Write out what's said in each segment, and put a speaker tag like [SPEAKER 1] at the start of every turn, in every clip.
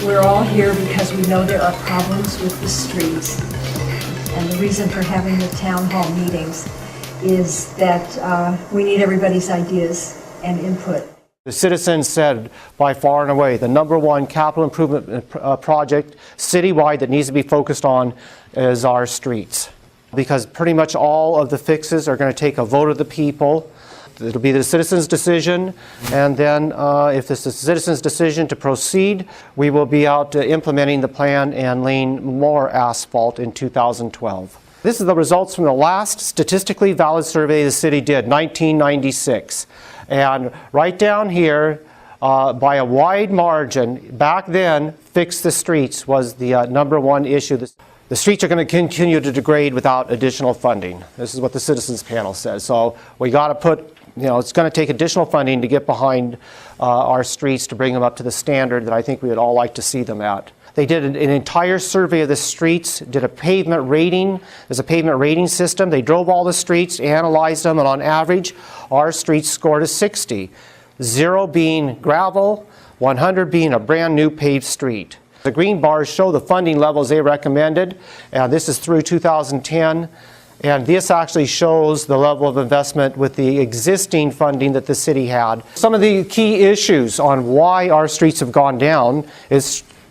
[SPEAKER 1] We're all here because we know there are problems with the streets. And the reason for having the town hall meetings is that we need everybody's ideas and input.
[SPEAKER 2] The citizens said by far and away the #1 capital improvement project citywide that needs to be focused on is our streets. Because pretty much all of the fixes are going to take a vote of the people. It'll be the citizens' decision, and then if it's the citizens' decision to proceed, we will be out implementing the plan and laying more asphalt in 2012. This is the results from the last statistically valid survey the city did, 1996. And right down here, by a wide margin, back then, fix the streets was the #1 issue. The streets are going to continue to degrade without additional funding. This is what the citizens panel says. So we got to put, it's going to take additional funding to get behind our streets to bring them up to the standard that I think we would all like to see them at. They did an entire survey of the streets, did a pavement rating. There's a pavement rating system. They drove all the streets, analyzed them, and on average, our streets scored a 60. 0 being gravel, 100 being a brand new paved street. The green bars show the funding levels they recommended, and this is through 2010. And this actually shows the level of investment with the existing funding that the city had. Some of the key issues on why our streets have gone down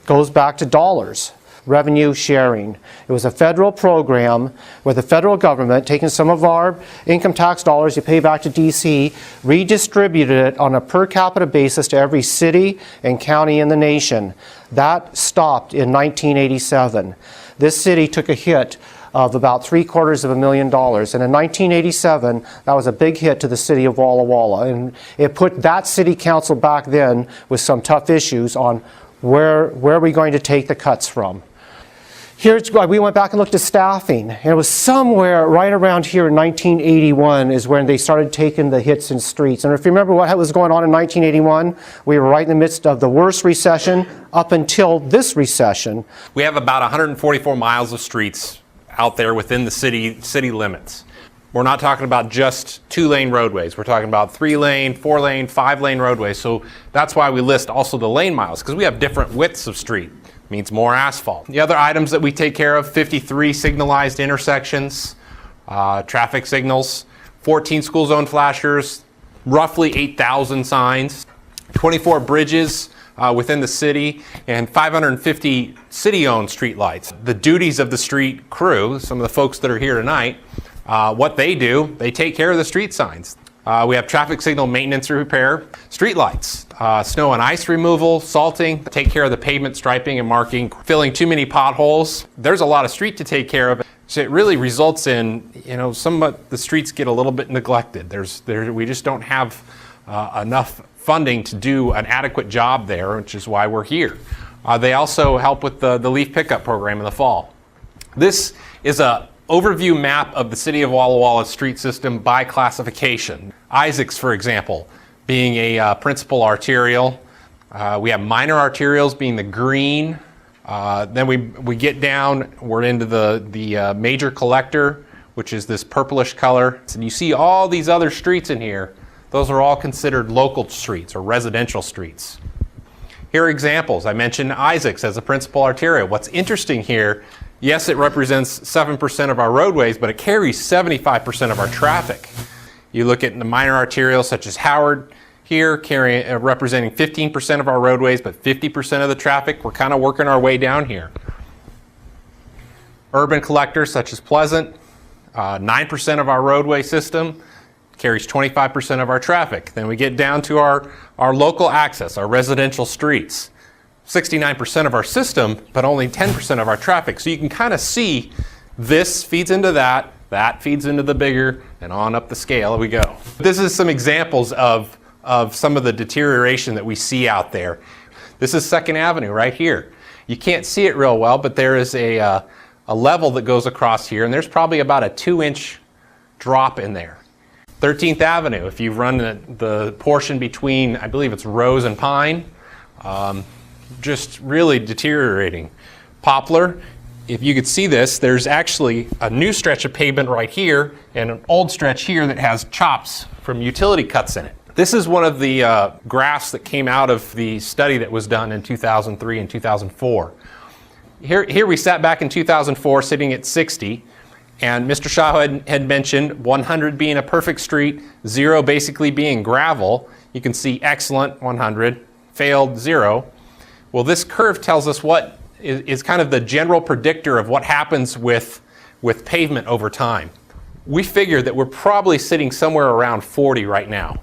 [SPEAKER 2] goes back to dollars. Revenue sharing. It was a federal program where the federal government, taking some of our income tax dollars you pay back to DC, redistributed it on a per capita basis to every city and county in the nation. That stopped in 1987. This city took a hit of about $750,000, and in 1987 that was a big hit to the city of Walla Walla, and it put that city council back then with some tough issues on where are we going to take the cuts from. Here we went back and looked at staffing, and it was somewhere right around here in 1981 is when they started taking the hits in streets. And if you remember what was going on in 1981, we were right in the midst of the worst recession up until this recession.
[SPEAKER 3] We have about 144 miles of streets out there within the city limits. We're not talking about just 2-lane roadways. We're talking about 3-lane, 4-lane, 5-lane roadways. So that's why we list also the lane miles, because we have different widths of street. Means more asphalt. The other items that we take care of, 53 signalized intersections, traffic signals, 14 school zone flashers, roughly 8,000 signs, 24 bridges within the city, and 550 city-owned street lights. The duties of the street crew, some of the folks that are here tonight, what they do, they take care of the street signs. We have traffic signal maintenance and repair, street lights, snow and ice removal, salting, take care of the pavement striping and marking, filling too many potholes. There's a lot of street to take care of. So it really results in, some of the streets get a little bit neglected. We just don't have enough funding to do an adequate job there, which is why we're here. They also help with the leaf pickup program in the fall. This is a overview map of the city of Walla Walla street system by classification. Isaacs, for example, being a principal arterial. We have minor arterials being the green. Then we get down, we're into the major collector, which is this purplish color. And you see all these other streets in here. Those are all considered local streets or residential streets. Here are examples. I mentioned Isaacs as a principal arterial. What's interesting here, yes, it represents 7% of our roadways, but it carries 75% of our traffic. You look at the minor arterials such as Howard here, representing 15% of our roadways, but 50% of the traffic. We're kind of working our way down here. Urban collectors such as Pleasant, 9% of our roadway system, carries 25% of our traffic. Then we get down to our local access, our residential streets. 69% of our system, but only 10% of our traffic. So you can kind of see this feeds into that feeds into the bigger, and on up the scale we go. This is some examples of some of the deterioration that we see out there. This is 2nd Avenue right here. You can't see it real well, but there is a level that goes across here, and there's probably about a 2-inch drop in there. 13th Avenue, if you've run the portion between, I believe it's Rose and Pine, just really deteriorating. Poplar, if you could see this, there's actually a new stretch of pavement right here and an old stretch here that has chops from utility cuts in it. This is one of the graphs that came out of the study that was done in 2003 and 2004. Here we sat back in 2004 sitting at 60, and Mr. Shaw had mentioned 100 being a perfect street, 0 basically being gravel. You can see excellent, 100, failed, 0. Well, this curve tells us what is kind of the general predictor of what happens with pavement over time. We figure that we're probably sitting somewhere around 40 right now.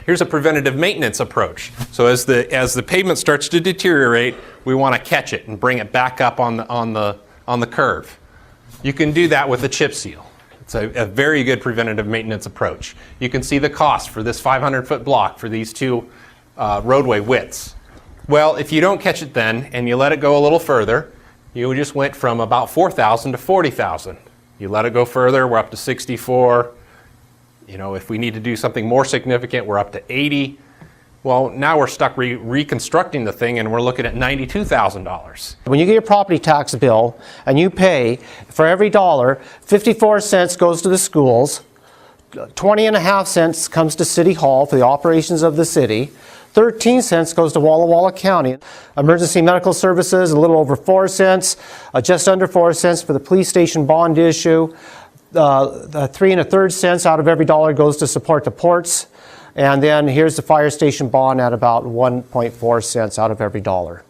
[SPEAKER 3] Here's a preventative maintenance approach. So as the pavement starts to deteriorate, we want to catch it and bring it back up on the curve. You can do that with a chip seal. It's a very good preventative maintenance approach. You can see the cost for this 500-foot block for these two roadway widths. Well, if you don't catch it then and you let it go a little further, you just went from about 4,000 to 40,000. You let it go further, we're up to 64. You know, if we need to do something more significant, we're up to 80. Well, now we're stuck reconstructing the thing, and we're looking at $92,000.
[SPEAKER 2] When you get your property tax bill and you pay, for every dollar, 54 cents goes to the schools, 20.5 cents comes to City Hall for the operations of the city, 13 cents goes to Walla Walla County. Emergency medical services, a little over 4 cents, just under 4 cents for the police station bond issue. 3 1/3 cents out of every dollar goes to support the ports. And then here's the fire station bond at about 1.4 cents out of every dollar.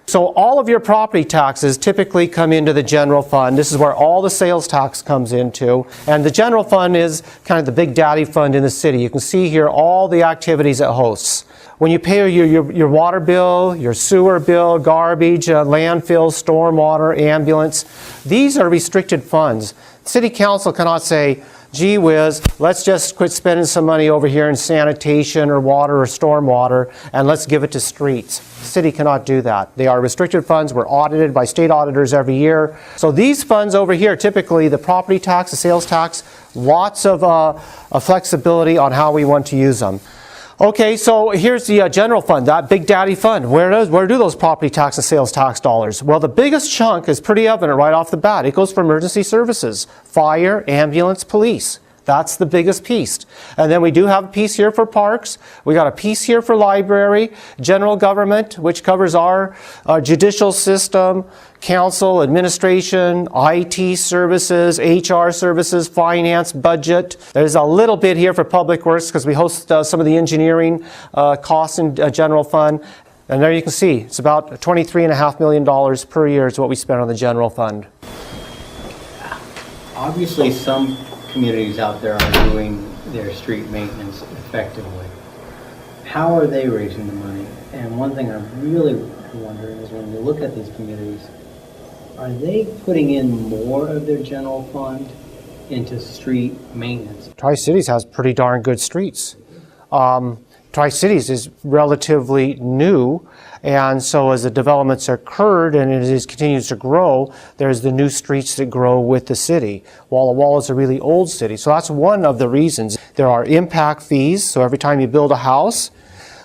[SPEAKER 2] So all of your property taxes typically come into the general fund. This is where all the sales tax comes into. And the general fund is kind of the big daddy fund in the city. You can see here all the activities it hosts. When you pay your water bill, your sewer bill, garbage, landfill, stormwater, ambulance, these are restricted funds. City Council cannot say, gee whiz, let's just quit spending some money over here in sanitation or water or stormwater and let's give it to streets. The city cannot do that. They are restricted funds. We're audited by state auditors every year. So these funds over here, typically the property tax, the sales tax, lots of flexibility on how we want to use them. Okay, so here's the general fund, that big daddy fund. Where do those property tax and sales tax dollars? Well, the biggest chunk is pretty evident right off the bat. It goes for emergency services, fire, ambulance, police. That's the biggest piece. And then we do have a piece here for parks. We got a piece here for library, general government, which covers our judicial system, council, administration, IT services, HR services, finance, budget. There's a little bit here for public works because we host some of the engineering costs in general fund. And there you can see, it's about $23.5 million per year is what we spend on the general fund.
[SPEAKER 4] Obviously, some communities out there are doing their street maintenance effectively. How are they raising the money? And one thing I'm really wondering is when you look at these communities, are they putting in more of their general fund into street maintenance?
[SPEAKER 2] Tri-Cities has pretty darn good streets. Tri-Cities is relatively new, and so as the developments occurred and it continues to grow, there's the new streets that grow with the city. Walla Walla is a really old city, so that's one of the reasons. There are impact fees, so every time you build a house,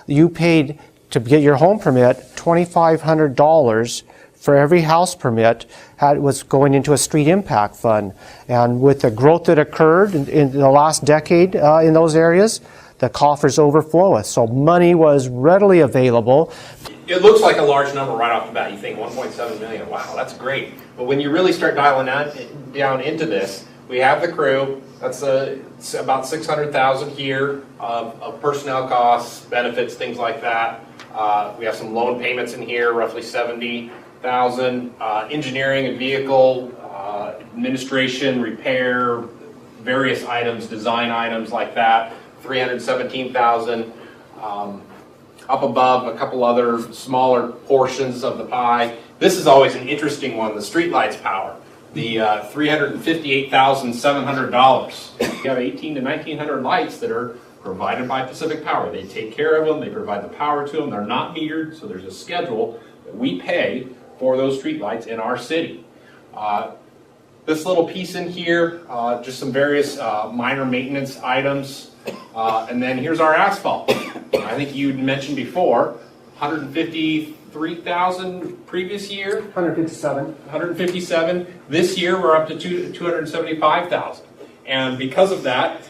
[SPEAKER 2] you paid to get your home permit $2,500 for every house permit was going into a street impact fund. And with the growth that occurred in the last decade in those areas, the coffers overfloweth. So money was readily available.
[SPEAKER 3] It looks like a large number right off the bat. You think 1.7 million, wow, that's great. But when you really start dialing down into this, we have the crew, that's it's about 600,000 here of personnel costs, benefits, things like that. We have some loan payments in here, roughly 70,000. Engineering and vehicle, administration, repair, various items, design items like that. 317,000. Up above, a couple other smaller portions of the pie. This is always an interesting one, the streetlights power. The $358,700. You have 1,800 to 1,900 lights that are provided by Pacific Power. They take care of them, they provide the power to them, they're not metered, so there's a schedule that we pay for those streetlights in our city. This little piece in here, just some various minor maintenance items. And then here's our asphalt. I think you mentioned before, 153,000 previous year.
[SPEAKER 2] 157.
[SPEAKER 3] 157. This year we're up to 275,000. And because of that,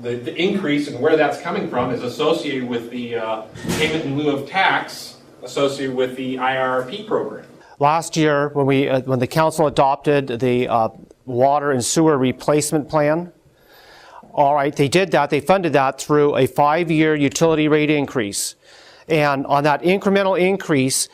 [SPEAKER 3] The increase and where that's coming from is associated with the payment in lieu of tax associated with the IRP program.
[SPEAKER 2] Last year, when the council adopted the water and sewer replacement plan, all right, they did that. They funded that through a 5-year utility rate increase. And on that incremental increase,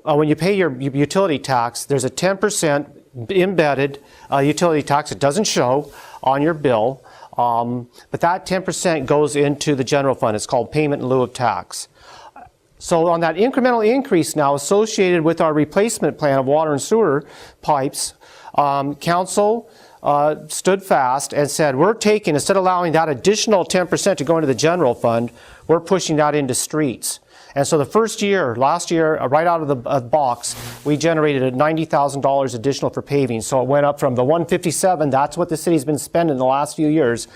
[SPEAKER 2] when you pay your utility tax, there's a 10% embedded utility tax. It doesn't show on your bill, but that 10% goes into the general fund. It's called payment in lieu of tax. So on that incremental increase now associated with our replacement plan of water and sewer pipes, council stood fast and said, we're taking, instead of allowing that additional 10% to go into the general fund, we're pushing that into streets. And so the first year, last year, right out of the box, we generated $90,000 additional for paving. So it went up from the 157, that's what the city's been spending the last few years.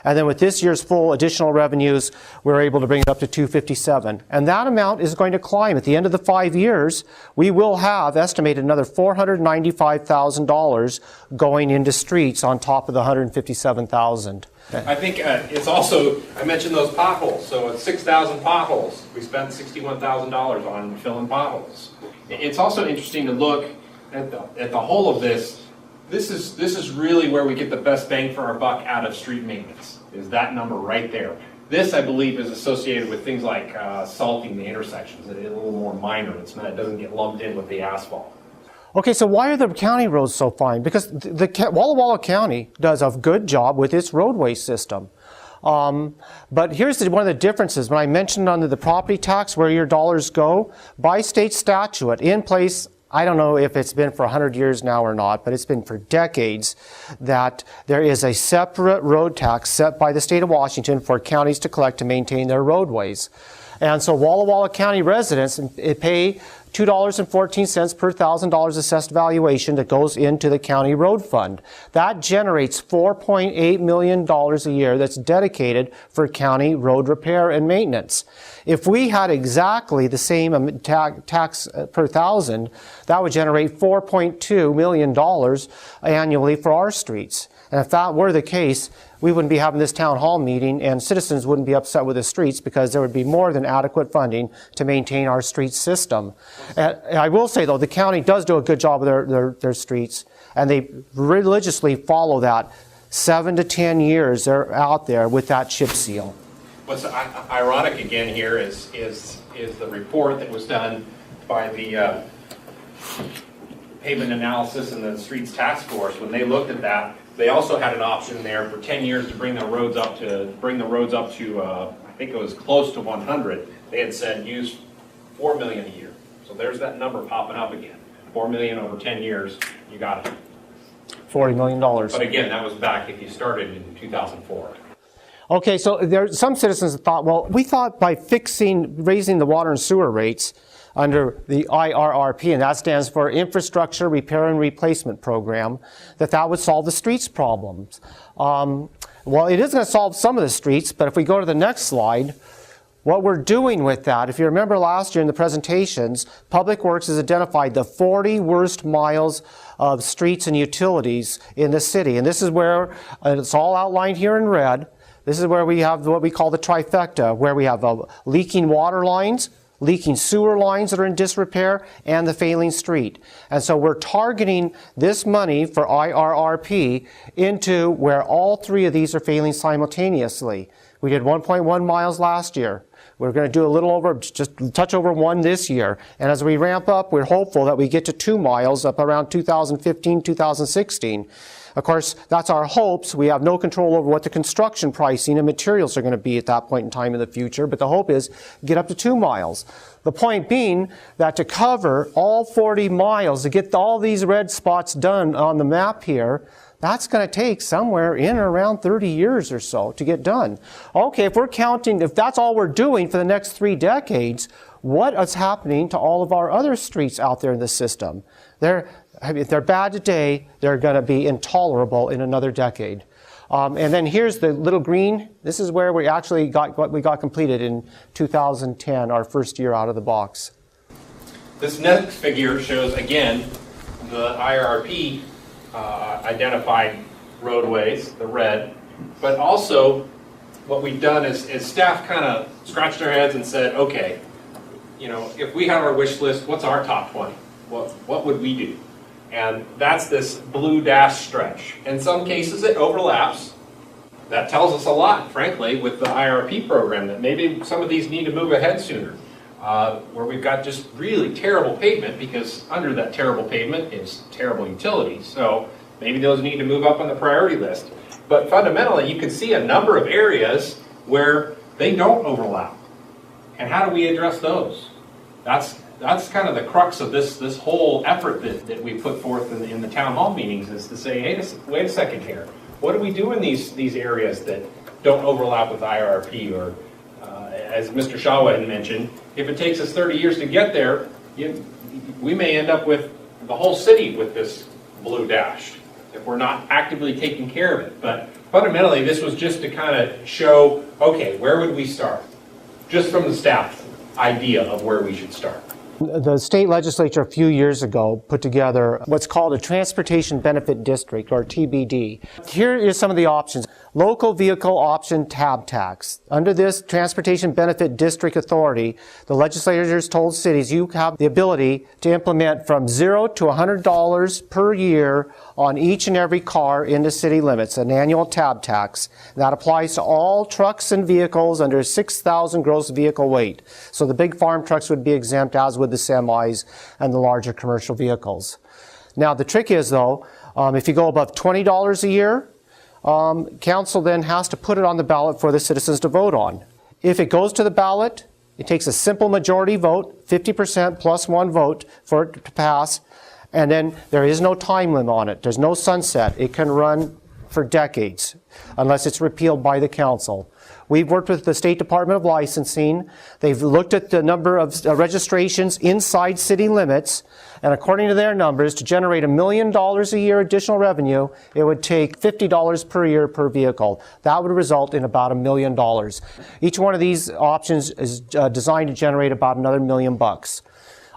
[SPEAKER 2] And then with this year's full additional revenues, we're able to bring it up to 257. And that amount is going to climb. At the end of the 5 years, we will have estimated another $495,000 going into streets on top of the $157,000.
[SPEAKER 3] I think it's also, I mentioned those potholes. So it's 6,000 potholes. We spent $61,000 on filling potholes. It's also interesting to look at the whole of this. This is really where we get the best bang for our buck out of street maintenance, is that number right there. This, I believe, is associated with things like salting the intersections. It's a little more minor. It doesn't get lumped in with the asphalt.
[SPEAKER 2] Okay, so why are the county roads so fine? Because Walla Walla County does a good job with its roadway system. But here's one of the differences. When I mentioned under the property tax where your dollars go, by state statute, in place, I don't know if it's been for 100 years now or not, but it's been for decades, that there is a separate road tax set by the state of Washington for counties to collect to maintain their roadways. And so Walla Walla County residents pay $2.14 per $1,000 assessed valuation that goes into the county road fund. That generates $4.8 million a year that's dedicated for county road repair and maintenance. If we had exactly the same tax per thousand, that would generate $4.2 million annually for our streets. And if that were the case, we wouldn't be having this town hall meeting and citizens wouldn't be upset with the streets because there would be more than adequate funding to maintain our street system. And I will say, though, the county does do a good job with their streets, and they religiously follow that. 7 to 10 years they're out there with that chip seal.
[SPEAKER 3] What's ironic again here is the report that was done by the pavement analysis and the streets task force. When they looked at that, they also had an option there for 10 years to bring the roads up to I think it was close to 100. They had said use $4 million a year. So there's that number popping up again. $4 million over 10 years, you got it.
[SPEAKER 2] $40 million.
[SPEAKER 3] But again, that was back if you started in 2004.
[SPEAKER 2] Okay, so there are some citizens that thought, well, we thought by raising the water and sewer rates under the IRRP, and that stands for Infrastructure Repair and Replacement Program, that would solve the streets problems. Well, it is going to solve some of the streets, but if we go to the next slide, what we're doing with that, if you remember last year in the presentations, Public Works has identified the 40 worst miles of streets and utilities in the city. And this is where, it's all outlined here in red, this is where we have what we call the trifecta, where we have leaking water lines, leaking sewer lines that are in disrepair, and the failing street. And so we're targeting this money for IRRP into where all three of these are failing simultaneously. We did 1.1 miles last year. We're going to do a little over, just a touch over 1 this year. And as we ramp up, we're hopeful that we get to 2 miles up around 2015, 2016. Of course, that's our hopes. We have no control over what the construction pricing and materials are going to be at that point in time in the future, but the hope is get up to 2 miles. The point being that to cover all 40 miles, to get all these red spots done on the map here, that's going to take somewhere in or around 30 years or so to get done. Okay, if we're counting, if that's all we're doing for the next 3 decades, what is happening to all of our other streets out there in the system? If they're bad today, they're going to be intolerable in another decade. And then here's the little green. This is where we actually got what we got completed in 2010, our first year out of the box.
[SPEAKER 3] This next figure shows, again, the IRP identified roadways, the red, But also, what we've done is staff kind of scratched their heads and said, okay, if we have our wish list, what's our top 20? What would we do? And that's this blue dash stretch. In some cases it overlaps. That tells us a lot, frankly, with the IRP program, that maybe some of these need to move ahead sooner. Where we've got just really terrible pavement, because under that terrible pavement is terrible utilities. So maybe those need to move up on the priority list. But fundamentally, you can see a number of areas where they don't overlap. And how do we address those? That's kind of the crux of this whole effort that we put forth in the town hall meetings, is to say, hey, wait a second here. What do we do in these areas that don't overlap with IRP? Or as Mr. Shaw had mentioned, if it takes us 30 years to get there, we may end up with the whole city with this blue dash if we're not actively taking care of it. But fundamentally, this was just to kind of show, okay, where would we start? Just from the staff idea of where we should start.
[SPEAKER 2] The state legislature a few years ago put together what's called a Transportation Benefit District, or TBD. Here is some of the options. Local Vehicle Option Tab Tax. Under this Transportation Benefit District Authority, the legislators told cities you have the ability to implement from $0 to $100 per year on each and every car in the city limits, an annual tab tax. That applies to all trucks and vehicles under 6,000 gross vehicle weight. So the big farm trucks would be exempt, as would the semis and the larger commercial vehicles. Now the trick is, though, if you go above $20 a year, council then has to put it on the ballot for the citizens to vote on. If it goes to the ballot, it takes a simple majority vote, 50% plus one vote for it to pass, and then there is no time limit on it. There's no sunset. It can run for decades unless it's repealed by the council. We've worked with the State Department of Licensing. They've looked at the number of registrations inside city limits, and according to their numbers, to generate $1 million a year additional revenue, it would take $50 per year per vehicle. That would result in about $1 million. Each one of these options is designed to generate about another $1 million.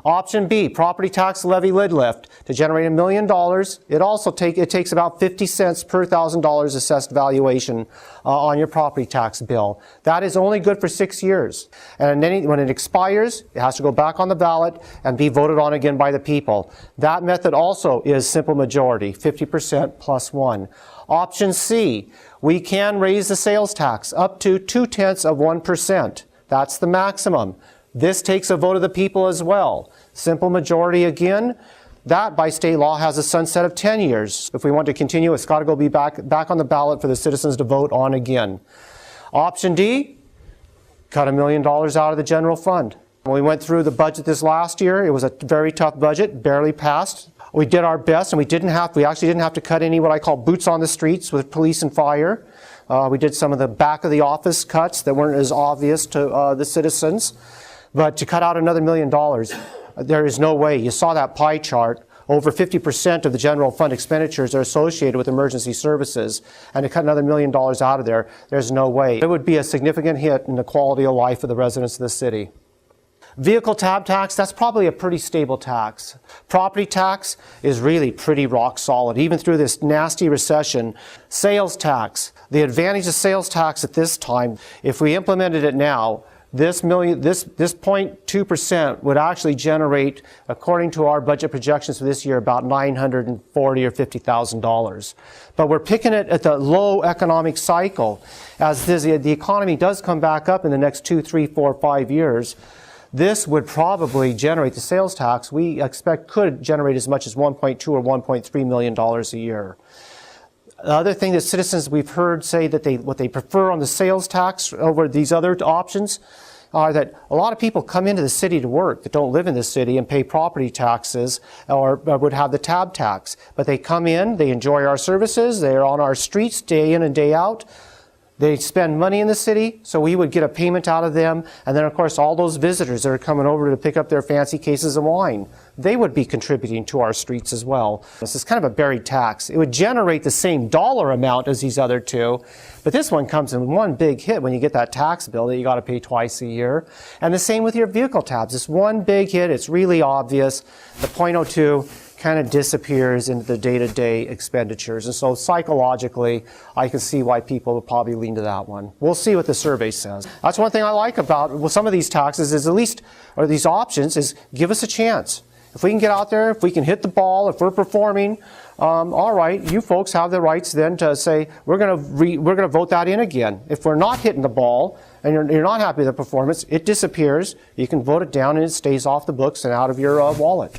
[SPEAKER 2] Option B, property tax levy lid lift. To generate $1 million, it takes about 50 cents per $1,000 assessed valuation on your property tax bill. That is only good for 6 years. And then when it expires, it has to go back on the ballot and be voted on again by the people. That method also is simple majority, 50% plus one. Option C, we can raise the sales tax up to 0.2%. That's the maximum. This takes a vote of the people as well. Simple majority again. That, by state law, has a sunset of 10 years. If we want to continue, it's got to go be back on the ballot for the citizens to vote on again. Option D, cut $1 million out of the general fund. When we went through the budget this last year, it was a very tough budget, barely passed. We did our best, and we actually didn't have to cut any what I call boots on the streets with police and fire. We did some of the back of the office cuts that weren't as obvious to the citizens. But to cut out another $1 million, there is no way. You saw that pie chart. Over 50% of the general fund expenditures are associated with emergency services. And to cut another $1 million out of there, there's no way. It would be a significant hit in the quality of life of the residents of the city. Vehicle tab tax, that's probably a pretty stable tax. Property tax is really pretty rock solid, even through this nasty recession. Sales tax, the advantage of sales tax at this time, if we implemented it now, this 0.2% would actually generate, according to our budget projections for this year, about $940,000 or $50,000. But we're picking it at the low economic cycle. As the economy does come back up in the next 2, 3, 4, 5 years, this would probably generate the sales tax we expect could generate as much as $1.2 or $1.3 million a year. The other thing that citizens we've heard say that what they prefer on the sales tax over these other options are that a lot of people come into the city to work that don't live in the city and pay property taxes or would have the tab tax. But they come in, they enjoy our services, they're on our streets day in and day out. They spend money in the city, so we would get a payment out of them. And then, of course, all those visitors that are coming over to pick up their fancy cases of wine, they would be contributing to our streets as well. This is kind of a buried tax. It would generate the same dollar amount as these other two, but this one comes in one big hit when you get that tax bill that you got to pay twice a year. And the same with your vehicle tabs. It's one big hit. It's really obvious. The 0.02 kind of disappears into the day-to-day expenditures. And so psychologically, I can see why people would probably lean to that one. We'll see what the survey says. That's one thing I like about some of these taxes is at least, or these options, is give us a chance. If we can get out there, if we can hit the ball, if we're performing, all right, you folks have the rights then to say, we're going to vote that in again. If we're not hitting the ball and you're not happy with the performance, it disappears. You can vote it down and it stays off the books and out of your wallet.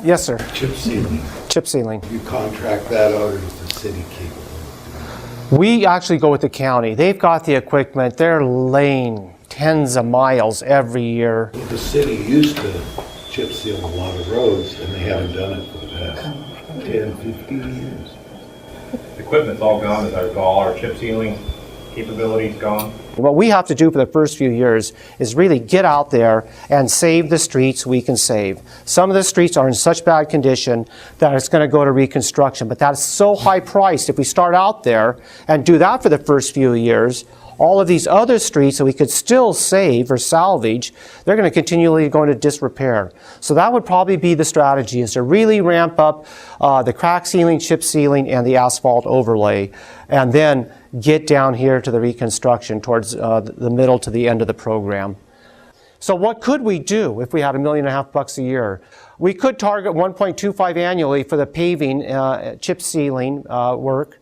[SPEAKER 2] Yes, sir.
[SPEAKER 5] Chip sealing.
[SPEAKER 2] Chip sealing.
[SPEAKER 5] You contract that out, or does the city keep it?
[SPEAKER 2] We actually go with the county. They've got the equipment. They're laying tens of miles every year.
[SPEAKER 5] The city used to chip seal a lot of roads, and they haven't done it for the past 10, 15 years.
[SPEAKER 6] The equipment's all gone, as I recall. Our chip sealing capability's gone.
[SPEAKER 2] What we have to do for the first few years is really get out there and save the streets we can save. Some of the streets are in such bad condition that it's going to go to reconstruction, but that's so high priced. If we start out there and do that for the first few years, all of these other streets that we could still save or salvage, they're going to continually go into disrepair. So that would probably be the strategy, is to really ramp up the crack sealing, chip sealing, and the asphalt overlay, and then get down here to the reconstruction towards the middle to the end of the program. So what could we do if we had $1.5 million a year? We could target 1.25 annually for the paving, chip sealing work.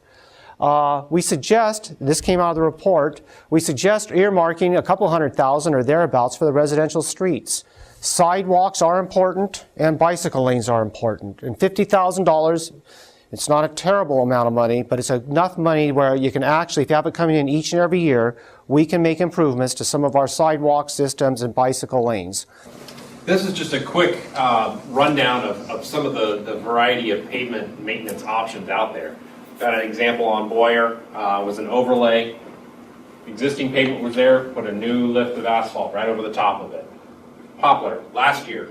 [SPEAKER 2] We suggest, this came out of the report, we suggest earmarking a couple $100,000 or thereabouts for the residential streets. Sidewalks are important and bicycle lanes are important. And $50,000, it's not a terrible amount of money, but it's enough money where you can actually, if you have it coming in each and every year, we can make improvements to some of our sidewalk systems and bicycle lanes.
[SPEAKER 3] This is just a quick rundown of some of the variety of pavement maintenance options out there. Got an example on Boyer, was an overlay. Existing pavement was there, put a new lift of asphalt right over the top of it. Poplar, last year,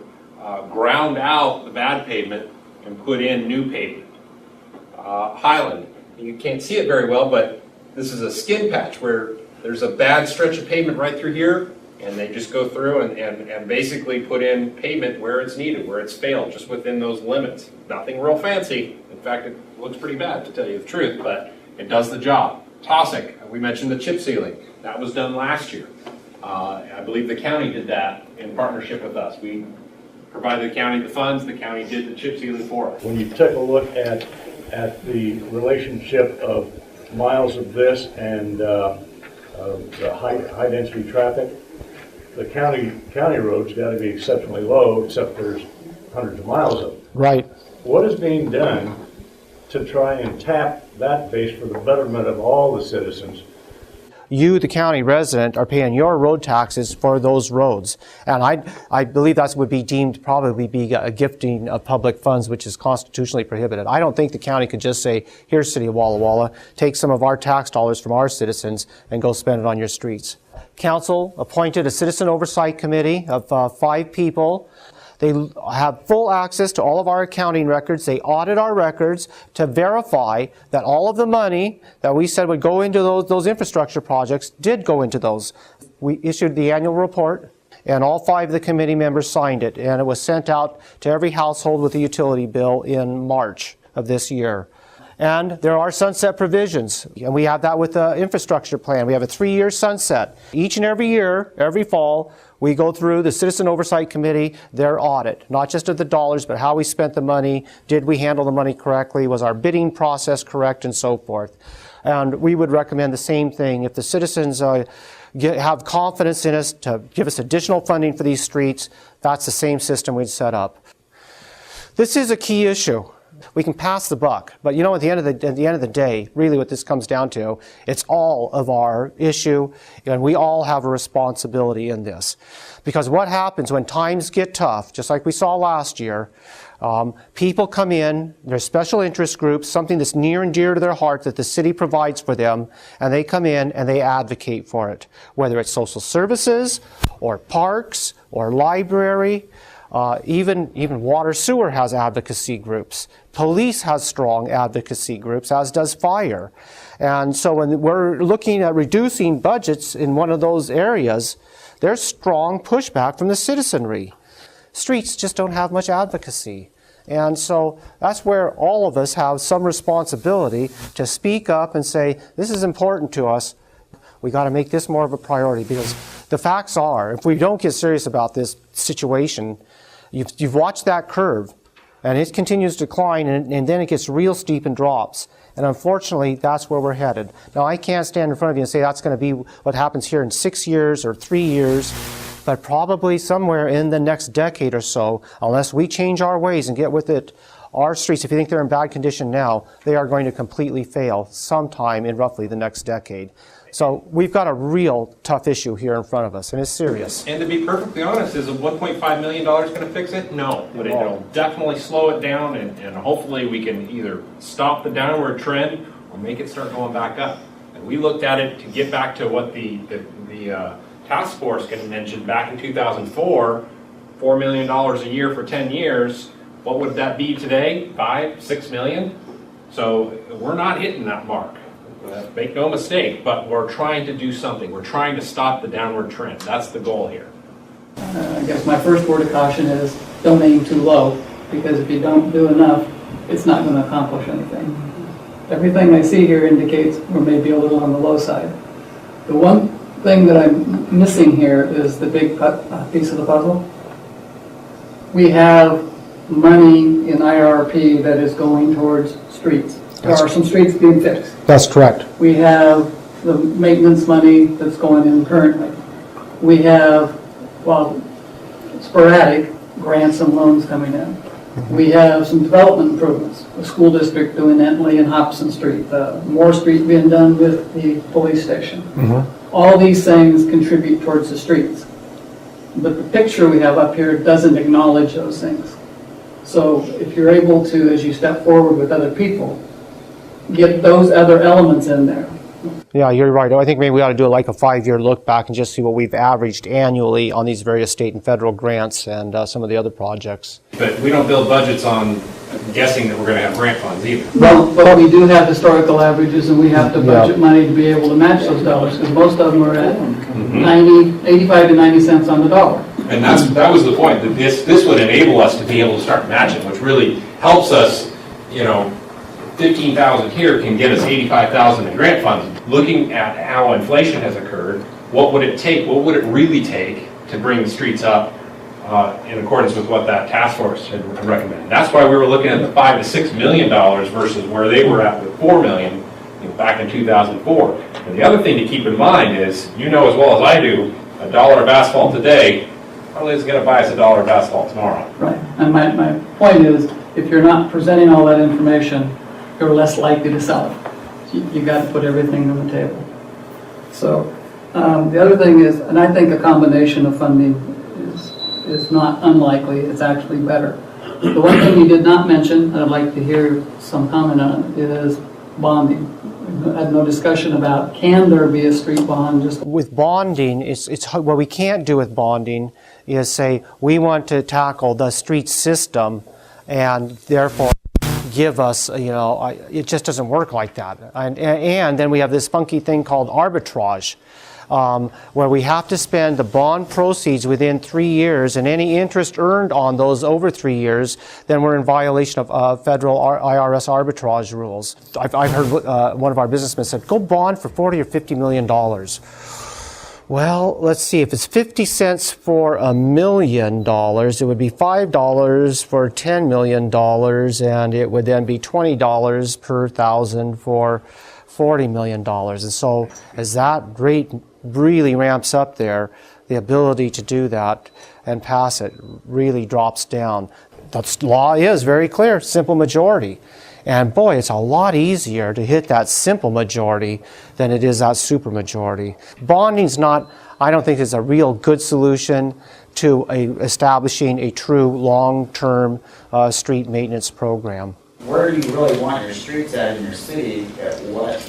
[SPEAKER 3] ground out the bad pavement and put in new pavement. Highland, you can't see it very well, but this is a skin patch where there's a bad stretch of pavement right through here, and they just go through and basically put in pavement where it's needed, where it's failed, just within those limits. Nothing real fancy. In fact, it looks pretty bad, to tell you the truth, but it does the job. Tossic, we mentioned the chip sealing. That was done last year. I believe the county did that in partnership with us. We provided the county the funds, the county did the chip sealing for us.
[SPEAKER 7] When you take a look at the relationship of miles of this and the high density traffic, the county roads got to be exceptionally low, except there's hundreds of miles of them.
[SPEAKER 2] Right.
[SPEAKER 7] What is being done to try and tap that base for the betterment of all the citizens?
[SPEAKER 2] You, the county resident, are paying your road taxes for those roads. And I believe that would be deemed probably be a gifting of public funds, which is constitutionally prohibited. I don't think the county could just say, here's City of Walla Walla, take some of our tax dollars from our citizens and go spend it on your streets. Council appointed a citizen oversight committee of 5 people. They have full access to all of our accounting records. They audit our records to verify that all of the money that we said would go into those infrastructure projects did go into those. We issued the annual report, and all 5 of the committee members signed it, and it was sent out to every household with a utility bill in March of this year. And there are sunset provisions, and we have that with the infrastructure plan. We have a 3-year sunset. Each and every year, every fall, we go through the Citizen Oversight Committee, their audit, not just of the dollars, but how we spent the money, did we handle the money correctly, was our bidding process correct, and so forth. And we would recommend the same thing. If the citizens have confidence in us to give us additional funding for these streets, that's the same system we'd set up. This is a key issue. We can pass the buck, but you know, at the end of the day, really what this comes down to, it's all of our issue, and we all have a responsibility in this. Because what happens when times get tough, just like we saw last year, people come in, there's special interest groups, something that's near and dear to their heart that the city provides for them, and they come in and they advocate for it. Whether it's social services, or parks, or library, even water sewer has advocacy groups. Police has strong advocacy groups, as does fire. And so when we're looking at reducing budgets in one of those areas, there's strong pushback from the citizenry. Streets just don't have much advocacy. And so that's where all of us have some responsibility to speak up and say, this is important to us. We got to make this more of a priority, because the facts are, if we don't get serious about this situation, you've watched that curve, and it continues to decline, and then it gets real steep and drops. And unfortunately, that's where we're headed. Now, I can't stand in front of you and say that's going to be what happens here in 6 years or 3 years, but probably somewhere in the next decade or so, unless we change our ways and get with it. Our streets, if you think they're in bad condition now, they are going to completely fail sometime in roughly the next decade. So we've got a real tough issue here in front of us, and it's serious.
[SPEAKER 6] And to be perfectly honest, is a $1.5 million going to fix it? No, but it'll definitely slow it down, and hopefully we can either stop the downward trend or make it start going back up. And we looked at it to get back to what the task force had mentioned back in 2004, $4 million a year for 10 years. What would that be today? 5, 6 million? So we're not hitting that mark. Make no mistake, but we're trying to do something. We're trying to stop the downward trend. That's the goal here.
[SPEAKER 8] I guess my first word of caution is don't aim too low, because if you don't do enough, it's not going to accomplish anything. Everything I see here indicates we're maybe a little on the low side. The one thing that I'm missing here is the big piece of the puzzle. We have money in IRP that is going towards streets. There are some streets being fixed.
[SPEAKER 2] That's correct.
[SPEAKER 8] We have the maintenance money that's going in currently. We have, well, sporadic grants and loans coming in. We have some development improvements. The school district doing that in Lee and Hobson Street. Moore Street being done with the police station. All these things contribute towards the streets. But the picture we have up here doesn't acknowledge those things. So if you're able to, as you step forward with other people, get those other elements in there.
[SPEAKER 2] Yeah, you're right. I think maybe we ought to do like a 5-year look back and just see what we've averaged annually on these various state and federal grants and some of the other projects.
[SPEAKER 6] But we don't build budgets on guessing that we're going to have grant funds either.
[SPEAKER 8] Well, but we do have historical averages, and we have to budget money to be able to match those dollars, because most of them are at 85 to 90 cents on the dollar.
[SPEAKER 6] And that was the point, that this would enable us to be able to start matching, which really helps us, you know, 15,000 here can get us 85,000 in grant funds. Looking at how inflation has occurred, what would it take, what would it really take to bring the streets up in accordance with what that task force had recommended? That's why we were looking at the $5 to $6 million versus where they were at with $4 million back in 2004. And the other thing to keep in mind is, you know as well as I do, $1 of asphalt today probably isn't going to buy us $1 of asphalt tomorrow.
[SPEAKER 8] Right. And my point is, if you're not presenting all that information, you're less likely to sell it. You got to put everything on the table. So the other thing is, and I think a combination of funding is not unlikely. It's actually better. The one thing you did not mention, and I'd like to hear some comment on, is bonding. We had no discussion about, can there be a street bond? Just
[SPEAKER 2] with bonding, it's what we can't do with bonding is say we want to tackle the street system, and therefore give us, it just doesn't work like that. And then we have this funky thing called arbitrage, where we have to spend the bond proceeds within 3 years, and any interest earned on those over 3 years, then we're in violation of federal IRS arbitrage rules. I've heard one of our businessmen said, go bond for $40 or $50 million. Well, let's see, if it's 50 cents for $1 million, it would be $5 for $10 million, and it would then be $20 per thousand for $40 million. And so as that rate really ramps up there, the ability to do that and pass it really drops down. The law is very clear, simple majority. And boy, it's a lot easier to hit that simple majority than it is that supermajority. Bonding's not, I don't think, is a real good solution to establishing a true long-term street maintenance program.
[SPEAKER 9] Where do you really want your streets at in your city at what,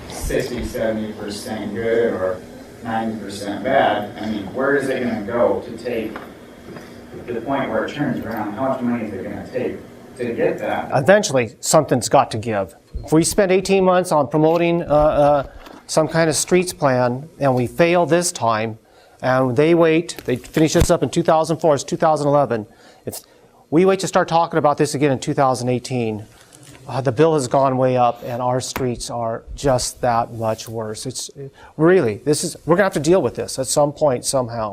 [SPEAKER 9] 60, 70% good or 90% bad? I mean, where is it going to go to take to the point where it turns around? How much money is it going to take to get that?
[SPEAKER 2] Eventually, something's got to give. If we spend 18 months on promoting some kind of streets plan, and we fail this time, and they finish this up in 2004, it's 2011, we wait to start talking about this again in 2018, the bill has gone way up and our streets are just that much worse. It's really, we're gonna have to deal with this at some point somehow.